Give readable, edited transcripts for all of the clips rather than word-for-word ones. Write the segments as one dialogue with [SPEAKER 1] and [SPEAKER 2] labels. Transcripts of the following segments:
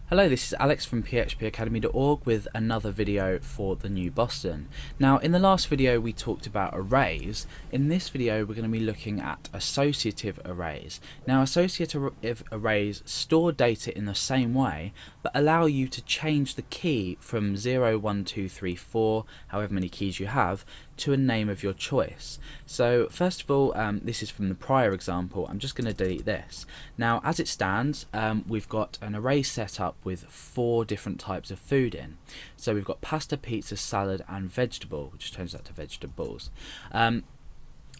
[SPEAKER 1] Hello, this is Alex from phpacademy.org with another video for the new Boston. Now, in the last video we talked about arrays. In this video we're going to be looking at associative arrays. Now, associative arrays store data in the same way but allow you to change the key from 0, 1, 2, 3, 4, however many keys you have, to a name of your choice. So first of all, this is from the prior example. I'm just going to delete this. Now, as it stands, we've got an array set up with 4 different types of food in. So we've got pasta, pizza, salad and vegetable, which turns out to vegetables.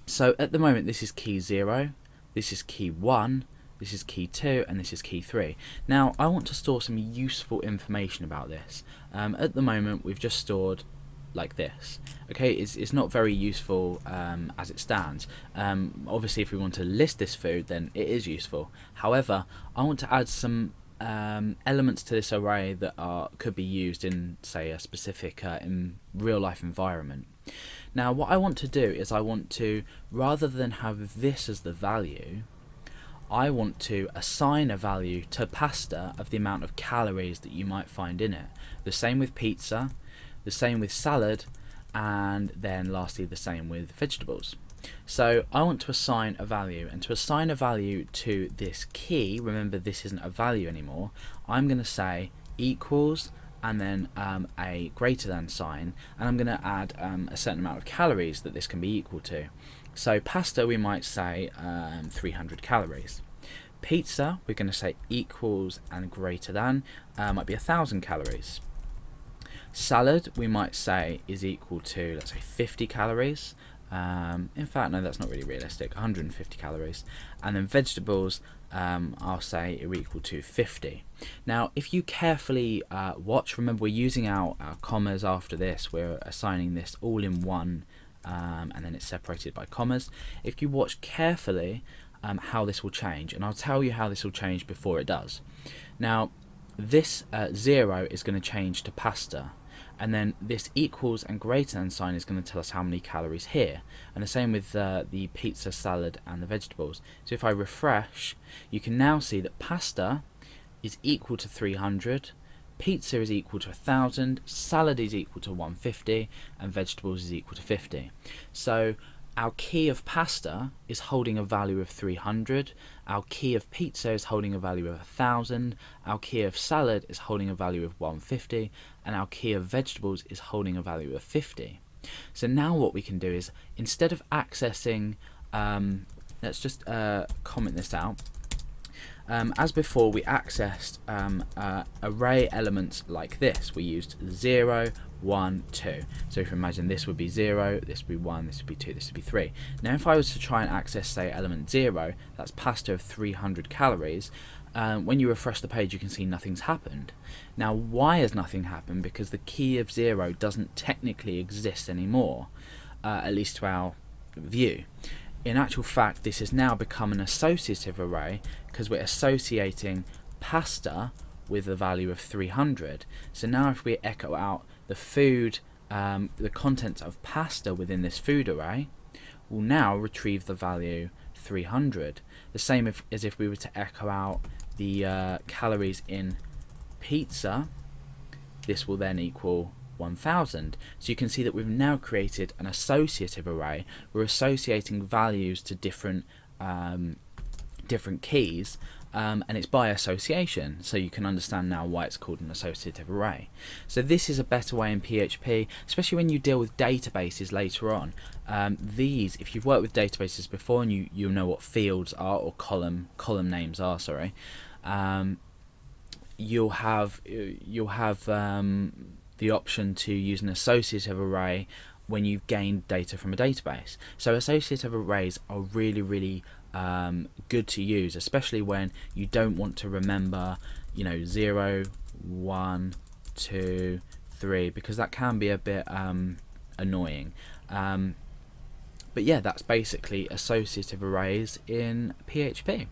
[SPEAKER 1] So at the moment this is key 0, this is key 1, this is key 2 and this is key 3. Now I want to store some useful information about this. At the moment we've just stored like this. Okay, it's not very useful as it stands. Obviously if we want to list this food then it is useful. However, I want to add some elements to this array that could be used in, say, a specific in real life environment. Now what I want to do is I want to, rather than have this as the value, I want to assign a value to pasta of the amount of calories that you might find in it. The same with pizza, the same with salad, and then lastly the same with vegetables. So I want to assign a value, and to assign a value to this key, remember this isn't a value anymore, I'm going to say equals and then a greater than sign, and I'm going to add a certain amount of calories that this can be equal to. So pasta we might say 300 calories. Pizza we're going to say equals and greater than, might be 1,000 calories. Salad we might say is equal to, let's say, 50 calories. In fact, no, that's not really realistic, 150 calories. And then vegetables, I'll say are equal to 50. Now if you carefully watch, remember we're using our commas after this, we're assigning this all in one, and then it's separated by commas. If you watch carefully how this will change, and I'll tell you how this will change before it does. Now this 0 is going to change to pasta, and then this equals and greater than sign is going to tell us how many calories here, and the same with the pizza, salad and the vegetables. So if I refresh, you can now see that pasta is equal to 300, pizza is equal to 1,000, salad is equal to 150 and vegetables is equal to 50. So our key of pasta is holding a value of 300, our key of pizza is holding a value of 1,000, our key of salad is holding a value of 150, and our key of vegetables is holding a value of 50. So now what we can do is, instead of accessing, let's just comment this out. As before, we accessed array elements like this. We used 0, 1, 2. So if you imagine, this would be 0, this would be 1, this would be 2, this would be 3. Now if I was to try and access, say, element 0, that's pasta of 300 calories, when you refresh the page you can see nothing's happened. Now why has nothing happened? Because the key of 0 doesn't technically exist anymore, at least to our view. In actual fact, this has now become an associative array because we're associating pasta with a value of 300. So now if we echo out the food, the contents of pasta within this food array, we'll now retrieve the value 300. The same as if we were to echo out the calories in pizza, this will then equal 1,000. So you can see that we've now created an associative array. We're associating values to different keys, and it's by association, so you can understand now why it's called an associative array. So this is a better way in PHP, especially when you deal with databases later on. These, if you've worked with databases before and you know what fields are, or column names are, sorry, you'll have the option to use an associative array when you've gained data from a database. So associative arrays are really good to use, especially when you don't want to remember, 0, 1, 2, 3, because that can be a bit annoying. But yeah, that's basically associative arrays in PHP.